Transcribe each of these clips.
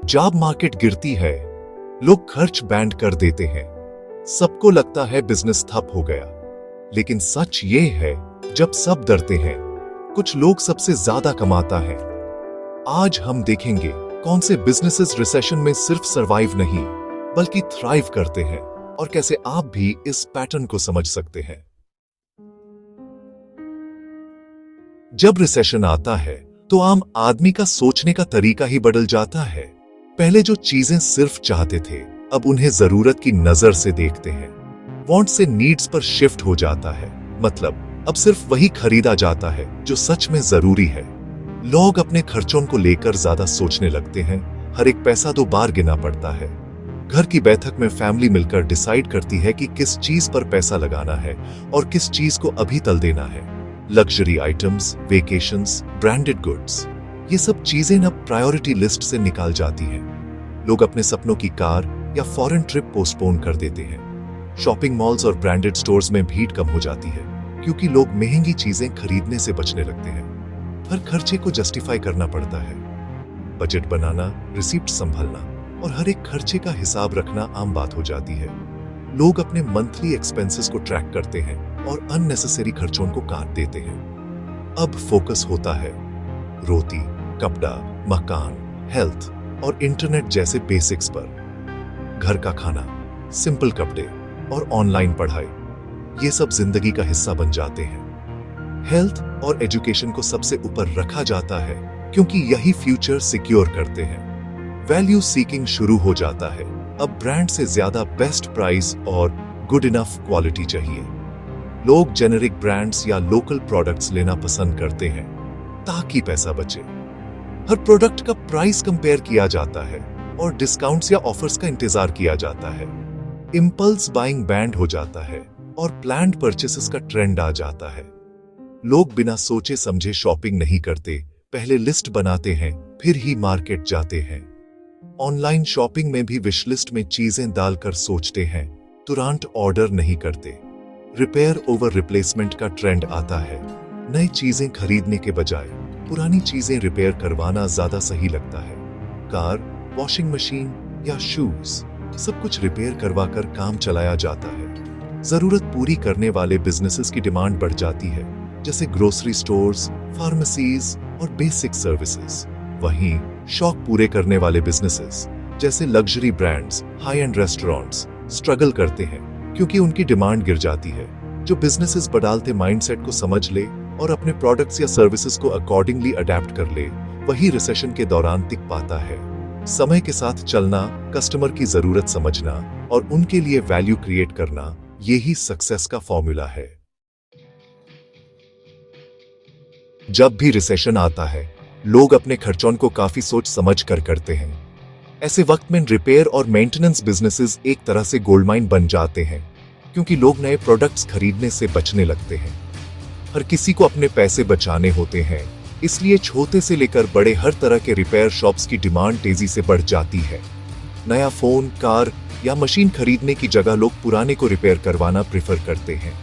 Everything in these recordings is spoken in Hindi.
जॉब मार्केट गिरती है, लोग खर्च बैंड कर देते हैं, सबको लगता है बिजनेस ठप हो गया। लेकिन सच ये है, जब सब डरते हैं, कुछ लोग सबसे ज्यादा कमाता है। आज हम देखेंगे कौन से बिजनेसेस रिसेशन में सिर्फ सरवाइव नहीं बल्कि थ्राइव करते हैं और कैसे आप भी इस पैटर्न को समझ सकते हैं। जब रिसेशन आता है तो आम आदमी का सोचने का तरीका ही बदल जाता है। पहले जो चीजें सिर्फ चाहते थे, अब उन्हें जरूरत की नजर से देखते हैं। वांट से नीड्स पर शिफ्ट हो जाता है, मतलब अब सिर्फ वही खरीदा जाता है जो सच में जरूरी है। लोग अपने खर्चों को लेकर ज्यादा सोचने लगते हैं, हर एक पैसा 2 बार गिना पड़ता है। घर की बैठक में फैमिली मिलकर डिसाइड करती है कि किस चीज पर पैसा लगाना है और किस चीज को अभी तल देना है। Luxury items, vacations, branded goods, ये सब चीजें अब प्रायोरिटी लिस्ट से निकाल जाती हैं। लोग अपने सपनों की कार या फॉरेन ट्रिप पोस्टपोन कर देते हैं। शॉपिंग मॉल्स और ब्रांडेड स्टोर्स में भीड़ कम हो जाती है क्योंकि लोग महंगी चीजें खरीदने से बचने लगते हैं। हर खर्चे को जस्टिफाई करना पड़ता है। बजट बनाना, रिसीप्ट संभालना और हर एक खर्चे का हिसाब रखना आम बात हो जाती है। लोग अपने मंथली एक्सपेंसेस को ट्रैक करते हैं और अननेसेसरी खर्चों को काट देते हैं। अब फोकस होता है रोटी, कपड़ा, मकान, हेल्थ और इंटरनेट जैसे बेसिक्स पर। घर का खाना, सिंपल कपड़े और ऑनलाइन पढ़ाई, ये सब जिंदगी का हिस्सा बन जाते हैं। हेल्थ और एजुकेशन को सबसे ऊपर रखा जाता है क्योंकि यही फ्यूचर सिक्योर करते हैं। वैल्यू सीकिंग शुरू हो जाता है। अब ब्रांड से ज्यादा बेस्ट प्राइस और गुड इनफ क्वालिटी चाहिए। लोग जेनेरिक ब्रांड्स या लोकल प्रोडक्ट्स लेना पसंद करते हैं ताकि पैसा बचे। हर प्रोडक्ट का प्राइस कंपेयर किया जाता है और डिस्काउंट्स या ऑफर्स का इंतजार किया जाता है। इंपल्स बाइंग बैंड हो जाता है और प्लान्ड परचेसेस का ट्रेंड आ जाता है। लोग बिना सोचे समझे शॉपिंग नहीं करते, पहले लिस्ट बनाते हैं फिर ही मार्केट जाते हैं। ऑनलाइन शॉपिंग में भी विश लिस्ट में चीजें डालकर सोचते हैं, तुरंत ऑर्डर नहीं करते। रिपेयर ओवर रिप्लेसमेंट का ट्रेंड आता है। नई चीजें खरीदने के बजाय पुरानी चीजें रिपेयर करवाना ज्यादा सही लगता है। कार, वॉशिंग मशीन या शूज, सब कुछ रिपेयर करवाकर काम चलाया जाता है। जरूरत पूरी करने वाले बिजनेसेस की डिमांड बढ़ जाती है, जैसे ग्रोसरी स्टोर्स, फार्मेसीज और बेसिक सर्विसेज। वहीं शौक पूरे करने वाले बिजनेसेस जैसे luxury brands, high and restaurants struggle करते हैं क्योंकि उनकी डिमांड गिर जाती है। जो बिजनेसेस बदलते माइंडसेट को समझ ले और अपने प्रोडक्ट्स या सर्विसेज को अकॉर्डिंगली अडेप्ट कर ले, वही रिसेशन के दौरान टिक पाता है। समय के साथ चलना, कस्टमर की जरूरत समझना और उनके लिए वैल्यू क्रिएट करना, यही सक्सेस का फॉर्मूला है। जब भी रिसेशन आता है, लोग अपने खर्चों को काफी सोच समझ कर करते हैं। ऐसे वक्त में रिपेयर और मेंटेनेंस बिजनेसेस एक तरह से गोल्डमाइन बन जाते हैं क्योंकि लोग नए प्रोडक्ट्स खरीदने से बचने लगते हैं। हर किसी को अपने पैसे बचाने होते हैं, इसलिए छोटे से लेकर बड़े हर तरह के रिपेयर शॉप्स की डिमांड तेजी से बढ़ जाती है। नया फोन, कार या मशीन खरीदने की जगह लोग पुराने को रिपेयर करवाना प्रेफर करते हैं।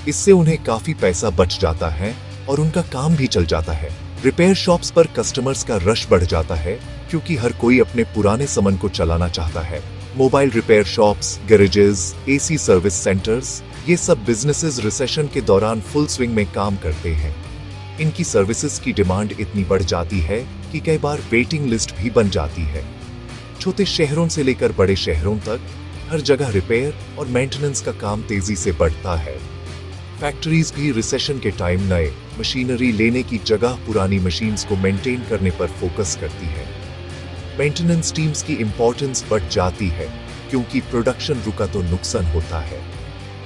इससे उन्हें काफी पैसा बच जाता है और उनका काम भी चल जाता है। रिपेयर शॉप्स पर कस्टमर्स का रश बढ़ जाता है क्योंकि हर कोई अपने पुराने सामान को चलाना चाहता है। Mobile repair shops, garages, AC service centres, ये सब बिजनेसेस रिसेशन के दौरान फुल स्विंग में काम करते हैं। इनकी सर्विसेज की डिमांड इतनी बढ़ जाती है कि कई बार वेटिंग लिस्ट भी बन जाती है। छोटे शहरों से लेकर बड़े शहरों तक हर जगह रिपेयर और मेंटेनेंस का काम तेजी से बढ़ता है। फैक्ट्रीज भी रिसेशन के टाइम नए मशीनरी लेने की जगह पुरानी मशीन्स को मेंटेन करने पर फोकस करती है। मेंटेनेंस टीम्स की इंपॉर्टेंस बढ़ जाती है क्योंकि प्रोडक्शन रुका तो नुकसान होता है।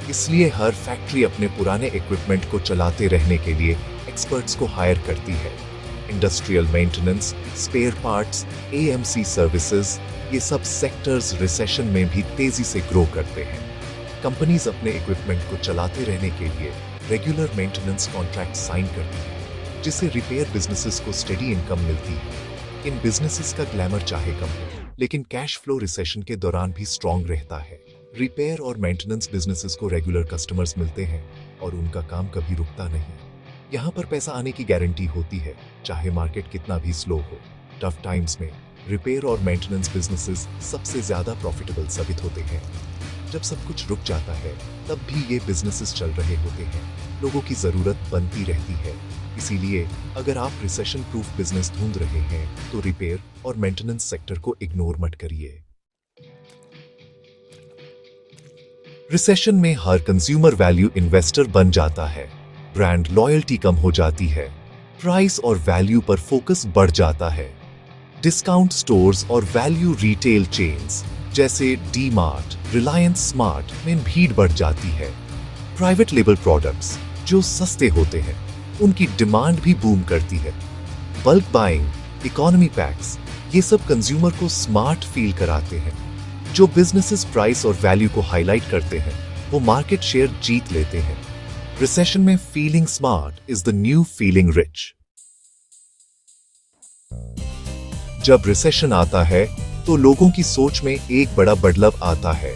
इसलिए हर फैक्ट्री अपने पुराने इक्विपमेंट को चलाते रहने के लिए एक्सपर्ट्स को हायर करती है। Industrial maintenance, spare parts, AMC services, ये सब सेक्टर्स रिसेशन में भी तेजी से ग्रो करते हैं। कंपनीज अपने इक्विपमेंट को चलाते रहने के लिए रेगुलर मेंटेनेंस कॉन्ट्रैक्ट साइन करती है, जिससे रिपेयर बिजनेसेस को स्टेडी इनकम मिलती है। इन बिजनेसेस का ग्लैमर चाहे कम हो, लेकिन कैश फ्लो रिसेशन के दौरान भी स्ट्रॉन्ग रहता है। रिपेयर और मेंटेनेंस बिजनेसेस को रेगुलर कस्टमर्स मिलते हैं और उनका काम कभी रुकता नहीं। यहाँ पर पैसा आने की गारंटी होती है, चाहे मार्केट कितना भी स्लो हो। टफ टाइम्स में रिपेयर और मेंटेनेंस बिजनेसेस सबसे ज्यादा प्रॉफिटेबल साबित होते हैं। जब सब कुछ रुक जाता है तब भी ये बिजनेसेस चल रहे होते हैं, लोगों की जरूरत बनती रहती है। इसीलिए अगर आप रिसेशन प्रूफ बिजनेस ढूंढ रहे हैं तो रिपेयर और मेंटेनेंस सेक्टर को इग्नोर मत करिए। रिसेशन में हर कंज्यूमर वैल्यू इन्वेस्टर बन जाता है, ब्रांड लॉयल्टी कम हो जाती है, प्राइस और वैल्यू पर फोकस बढ़ जाता है। डिस्काउंट स्टोर्स और वैल्यू रिटेल चेन्स जैसे डी मार्ट, रिलायंस स्मार्ट में भीड़ बढ़ जाती है। प्राइवेट लेबल प्रोडक्ट्स जो सस्ते होते हैं उनकी डिमांड भी बूम करती है। बल्क बाइंग, इकोनॉमी पैक्स, ये सब कंज्यूमर को स्मार्ट फील कराते हैं। जो बिजनेसेस प्राइस और वैल्यू को हाईलाइट करते हैं वो मार्केट शेयर जीत लेते हैं। रिसेशन में feeling smart is the new feeling rich. जब रिसेशन आता है तो लोगों की सोच में एक बड़ा बदलाव आता है।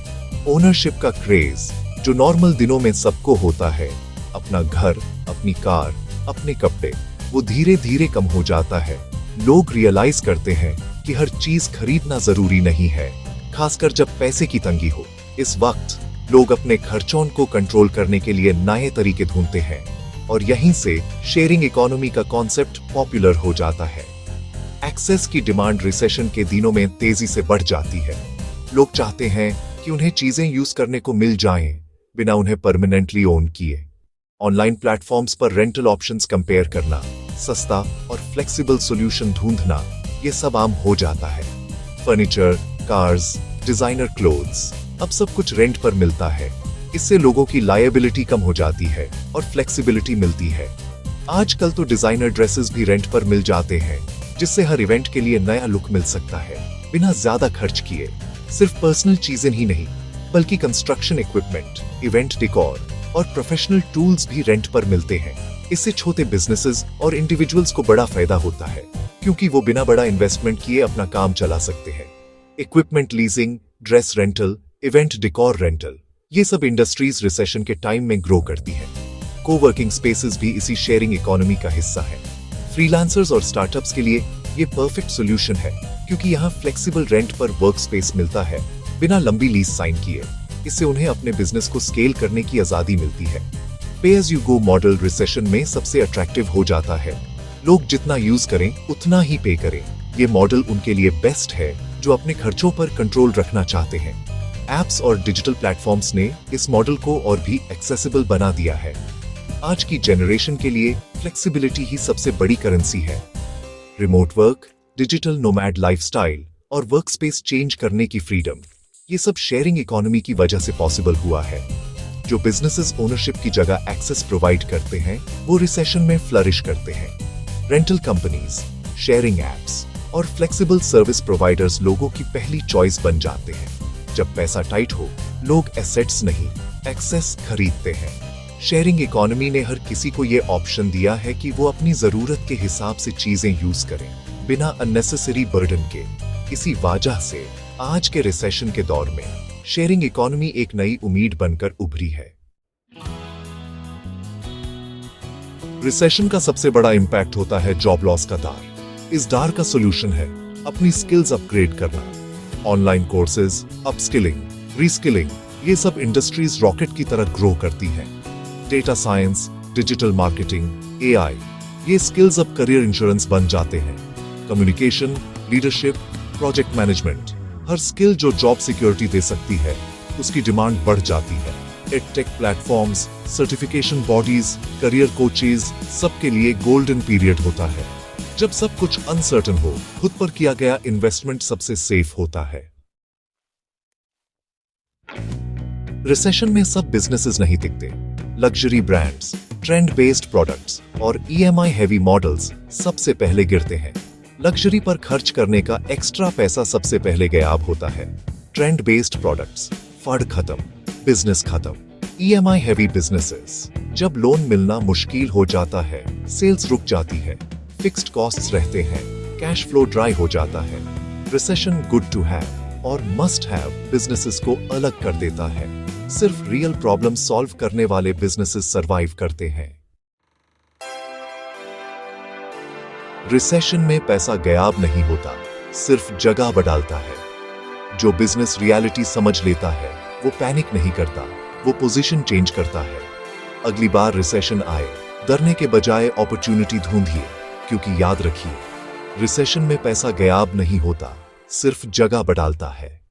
ओनरशिप का क्रेज जो नॉर्मल दिनों में सबको होता है, अपना घर, अपनी कार, अपने कपड़े, वो धीरे धीरे कम हो जाता है। लोग रियलाइज करते हैं कि हर चीज खरीदना जरूरी नहीं है, खासकर जब पैसे की तंगी हो। इस वक्त लोग अपने खर्चों को कंट्रोल करने के लिए नए तरीके ढूंढते हैं और यहीं से शेयरिंग इकोनॉमी का कॉन्सेप्ट पॉपुलर हो जाता है। एक्सेस की डिमांड रिसेशन के दिनों में तेजी से बढ़ जाती है। लोग चाहते हैं कि उन्हें चीजें यूज करने को मिल जाएं बिना उन्हें परमानेंटली ओन किए। ऑनलाइन प्लेटफॉर्म्स पर रेंटल ऑप्शंस कंपेयर करना, सस्ता और फ्लेक्सिबल सॉल्यूशन ढूंढना, ये सब आम हो जाता है। फर्नीचर, कार्स, डिजाइनर क्लोथ्स, अब सब कुछ रेंट पर मिलता है। इससे लोगों की लायबिलिटी कम हो जाती है और फ्लेक्सिबिलिटी मिलती है। आजकल तो डिजाइनर ड्रेसेस भी रेंट पर मिल जाते हैं, जिससे हर इवेंट के लिए नया लुक मिल सकता है बिना ज्यादा खर्च किए। सिर्फ पर्सनल चीजें ही नहीं बल्कि कंस्ट्रक्शन इक्विपमेंट, इवेंट डेकोर और प्रोफेशनल टूल्स भी रेंट पर मिलते हैं। इससे छोटे बिजनेसेस और इंडिविजुअल्स को बड़ा फायदा होता है क्योंकि वो बिना बड़ा इन्वेस्टमेंट किए अपना काम चला सकते हैं। Equipment leasing, dress rental, event decor rental, ये सब इंडस्ट्रीज रिसेशन के टाइम में ग्रो करती है। कोवर्किंग स्पेसेस भी इसी शेयरिंग इकोनॉमी का हिस्सा है। फ्रीलांसर्स और स्टार्टअप्स के लिए ये परफेक्ट सॉल्यूशन है क्योंकि यहाँ फ्लेक्सिबल रेंट पर वर्क स्पेस मिलता है बिना लंबी लीज साइन किए। इससे उन्हें अपने बिजनेस को स्केल करने की आजादी मिलती है। Pay as you go model recession में सबसे अट्रैक्टिव हो जाता है। लोग जितना यूज करें उतना ही पे करें। ये मॉडल उनके लिए बेस्ट है जो अपने खर्चों पर कंट्रोल रखना चाहते हैं। एप्स और डिजिटल प्लेटफॉर्म्स ने इस मॉडल को और भी एक्सेसिबल बना दिया है। आज की जनरेशन के लिए फ्लेक्सिबिलिटी ही सबसे बड़ी करेंसी है। Remote work, digital nomad lifestyle और वर्क स्पेस चेंज करने की फ्रीडम, ये सब शेयरिंग इकोनॉमी की वजह से पॉसिबल हुआ है। जो बिजनेसेस ओनरशिप की जगह एक्सेस प्रोवाइड करते हैं वो रिसेशन में फ्लरिश करते हैं। रेंटल कंपनीज, शेयरिंग एप्स और फ्लेक्सिबल सर्विस प्रोवाइडर्स लोगों की पहली चॉइस बन जाते हैं। जब पैसा टाइट हो, लोग एसेट्स नहीं, एक्सेस खरीदते हैं। शेयरिंग इकोनॉमी ने हर किसी को ये ऑप्शन दिया है कि वो अपनी जरूरत के हिसाब से चीजें यूज करें बिना अननेसेसरी बर्डन के। इसी वजह से आज के रिसेशन के दौर में शेयरिंग इकोनॉमी एक नई उम्मीद बनकर उभरी है। रिसेशन का सबसे बड़ा इंपैक्ट होता है जॉब लॉस का डर। इस डर का सॉल्यूशन है अपनी स्किल्स अपग्रेड करना। ऑनलाइन कोर्सेज, अपस्किलिंग, रीस्किलिंग, ये सब इंडस्ट्रीज रॉकेट की तरह ग्रो करती हैं। Data science, digital marketing, AI, ये स्किल्स अब करियर इंश्योरेंस बन जाते हैं। कम्युनिकेशन, लीडरशिप, प्रोजेक्ट मैनेजमेंट, हर स्किल जो जॉब सिक्योरिटी दे सकती है उसकी डिमांड बढ़ जाती है। Edtech platforms, certification bodies, career coaches, सबके लिए गोल्डन पीरियड होता है। जब सब कुछ अनसर्टन हो, खुद पर किया गया इन्वेस्टमेंट सबसे सेफ होता है। रिसेशन में सब बिजनेसेस नहीं टिकते। Luxury brands, trend based products और ईएमआई हेवी मॉडल्स सबसे पहले गिरते हैं। लग्जरी पर खर्च करने का एक्स्ट्रा पैसा सबसे पहले गायब होता है। ट्रेंड बेस्ड प्रोडक्ट्स, फंड खत्म, बिजनेस खत्म। ईएमआई हेवी बिजनेसेस, जब लोन मिलना मुश्किल हो जाता है, सेल्स रुक जाती है, फिक्स्ड कॉस्ट्स रहते हैं, कैश फ्लो ड्राई हो जाता है। रिसेशन गुड टू हैव और मस्ट हैव बिजनेसेस को अलग कर देता है। सिर्फ रियल प्रॉब्लम सॉल्व करने वाले बिजनेसेस सरवाइव करते हैं। रिसेशन में पैसा गायब नहीं होता, सिर्फ जगह बदलता है। जो बिजनेस रियलिटी समझ लेता है वो पैनिक नहीं करता, वो पोजीशन चेंज करता है। अगली बार रिसेशन आए, डरने के बजाय अपॉर्चुनिटी ढूंढिए, क्योंकि याद रखिए, रिसेशन में पैसा गायब नहीं होता, सिर्फ जगह बदलता है।